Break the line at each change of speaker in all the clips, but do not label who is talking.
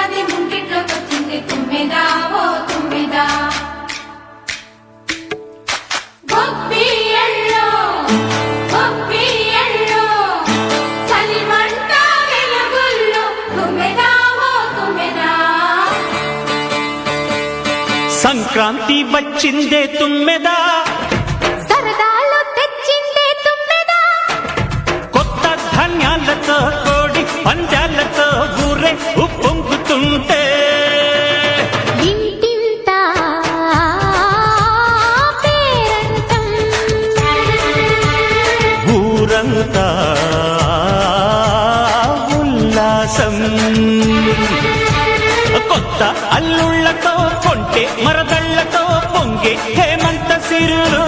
ఉగాది ముంగిట్లోకి వచ్చింది తుమ్మెదా ఓ తుమ్మెదా గొప్పియల్లో గొప్పియల్లో చలిమంట వెలుగుల్లో తుమ్మెదా ఓ తుమ్మెదా
సంక్రాంతి వచ్చిందే తుమ్మెదా
సరదాలు తెచ్చిందే తుమ్మెదా
కొత్త ధాన్యాలతో కోడి పంజాలతో ఊరే ఉప్పొంగుతుంటే
ఇంటింత పేరంటం
ఊరంతా ఉల్లాసం కొత్త అల్లుళ్లతో కొంటే మరదళ్లతో పొంగే హేమంత సిరులు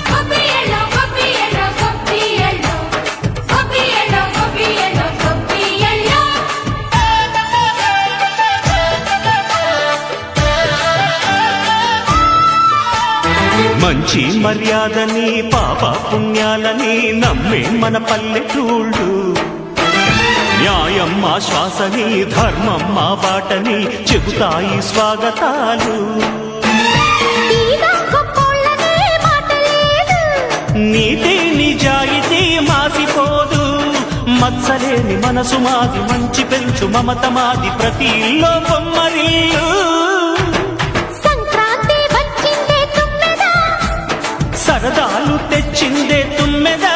గొప్పియల్లో గొప్పియల్లో గొప్పియల్లో గొప్పియల్లో గొప్పియల్లో గొప్పియల్లో
మంచి మర్యాదని పాప పుణ్యాలని నమ్మే మన పల్లెటూళ్ళు న్యాయం మా శ్వాసని ధర్మం మా బాటని చెబుతాయి స్వాగతాలు
తీరా గొప్పోళ్ళనే మాట లేదు
నీతి నిజాయితీ మాసిపోదు మత్సలేని మనసు మాది మంచి పెంచు మమత మాది ప్రతి ఇల్లో బొమ్మరిల్లు
సంక్రాంతి వచ్చిందే తుమ్మెదా
సరదాలు తెచ్చిందే తుమ్మెదా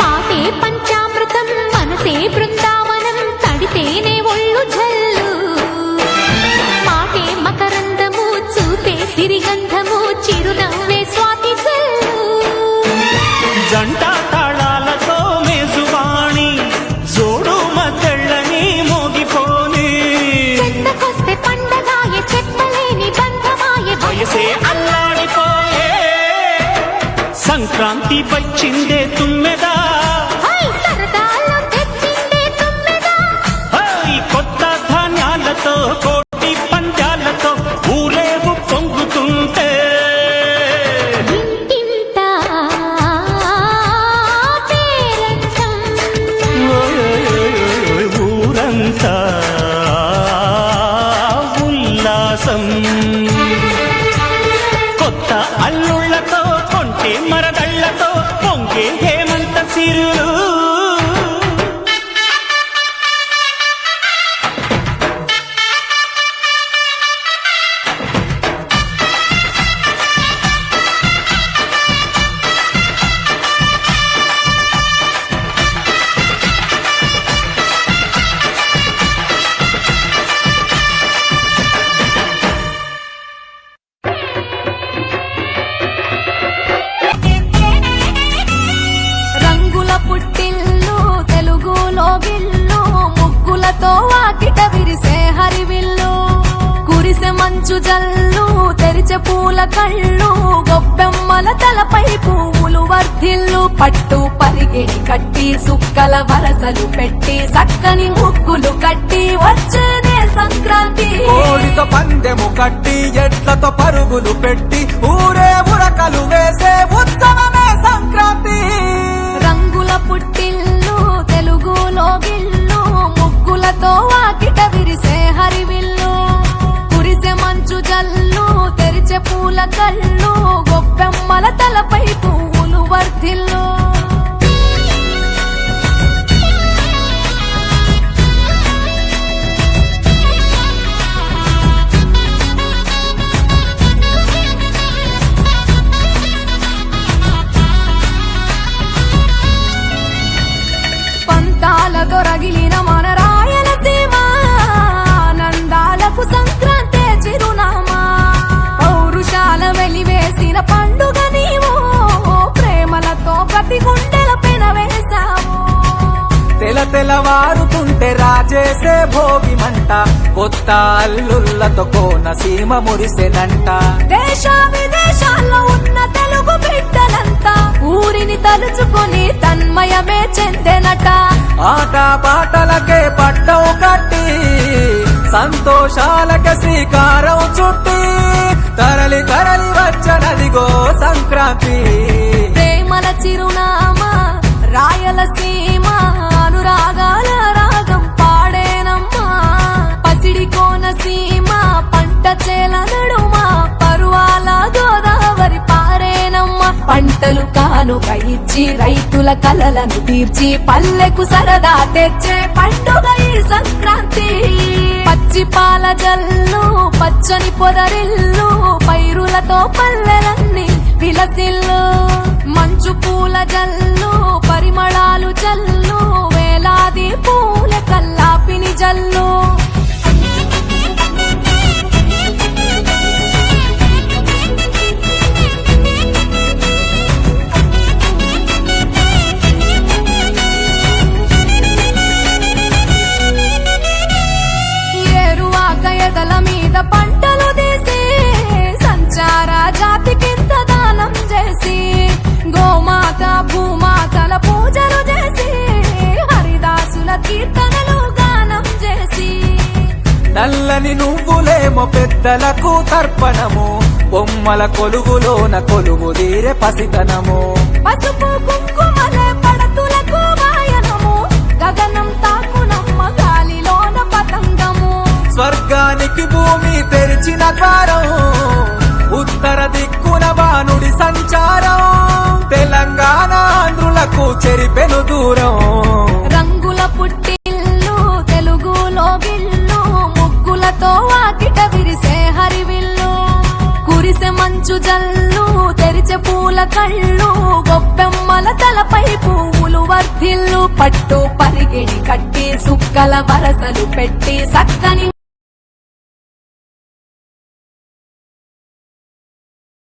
పాటే పంచామృతం మనసే బృందావనం తడితేనే ఒళ్ళు జల్లు పాటే మకరందము చూపే సిరిగంధము చిరునవ్వే స్వాతి జల్లు
జంట తాళాలతో మేజువాణి జోడు మద్దళ్ళని మోగిపోని
చెత్తకొస్తే పండగాయ చెప్పలేని బంధమాయ
వయసే అల్లాడిపోయే సంక్రాంతి వచ్చిందే తుమ్మెదా
హై సరదాలు తెచ్చిందే తుమ్మెదా
హై కొత్త ధాన్యాలతో కోటి పంజాలతో ఊరేగు పొంగుతుంటే
ఇంటింత పేరంటం
ఊరంతా ఉల్లాసం కొత్త అల్లుళ్లతో కొంటే మరదళ్లతో పొంగే హేమంత సిరులు
రంగుల పుట్టిల్లు తెలుగులో గిల్లు ముగ్గులతో వాకిట విరిసే హరివిల్లు కురిసె మంచు జల్లు తెరిచే పూల కళ్ళు గొప్పెమ్మల తలపై పువ్వులు వర్ధిల్లు పట్టు పరిగెడి కట్టి సుక్కల వరసలు పెట్టి సక్కని ముగ్గులు కట్టి వచ్చేదే సంక్రాంతి
కోడితో పందెము కట్టి ఎట్లతో పరుగులు పెట్టి ఊరే ఉరకలు వేసే ఉత్సవమే సంక్రాంతి.
రంగుల పుట్టిల్లు తెలుగులో గిల్లు ముగ్గులతో వాకిట విరిసే హరివిల్లు కురిసే మంచు జల్లు తెరిచే పూల కళ్ళు గొప్పెమ్మల తలపై పువ్వులు వర్ధిల్లు. పంతాలతో రగిలిన మన రాయలసీమ ఆనందాలకు సంక్రాంతే చిరునామా పౌరుషాల వెలివేసిన పండుగ నీవు ప్రేమలతో ప్రతి గుండెల పెనవేశావు.
తెలవారుతుంటే రాజేసే భోగి మంట కొత్త అల్లుళ్ళతో కోనసీమ మురిసెనంట.
దేశ విదేశాల్లో ఉన్న తెలుగు బిడ్డలంతా ఊరిని తలుచుకొని తన్మయమే చెందెనట.
ఆట పాటలకే పట్టం కట్టి సంతోషాలకే శ్రీకారం చుట్టి తరలి తరలి వచ్చనదిగో సంక్రాంతి.
ప్రేమల చిరునామా రాయలసీమ అనురాగాల రాగం పాడేనమ్మా పసిడి కోనసీమ పంట చేల నడుమ పరువాల గోదావరి పారేనమ్మ. పంటలు కానుక ఇచ్చి రైతుల కలలను తీర్చి పల్లెకు సరదా తెచ్చే పండుగ ఈ సంక్రాంతి. పచ్చి పాల జల్లు పచ్చని పొదరిల్లు పైరులతో పల్లెలన్నీ విలసిల్లు మంచు పూల జల్లు పరిమళాలు జల్లు వేలాది పూల కల్లాపిని జల్లు. ఏరువాక ఎదల మీద పంటలు తీసి సంచార జాతికింత దానం చేసి గోమాత భూమాతల పూజలు చేసి హరిదాసుల కీర్తనలు గానం చేసి
నల్లని నువ్వులేమో పెద్దలకు తర్పణము బొమ్మల కొలువులోన కొలువు తీరే పసితనము.
పసుపు కుంకుమలే పడతులకు వాయనము గగనం తాకునమ్మ గాలిలోన పతంగము.
స్వర్గానికి భూమి తెరిచిన ద్వారం ఉత్తర దిక్కున బాణుడి సంచారం తెలంగాణ ఆంధ్రులకు చెరిపెను దూరం.
రంగుల పుట్టిల్లు తెలుగులో గిల్లు ముగ్గులతో వాకిట విరిసే హరివిల్లు కురిసే మంచు జల్లు తెరిచే పూల కళ్ళు గొప్పెమ్మల తలపై పువ్వులు వర్ధిల్లు పట్టు పరిగిడి కట్టి సుక్కల వరసలు పెట్టి సక్కని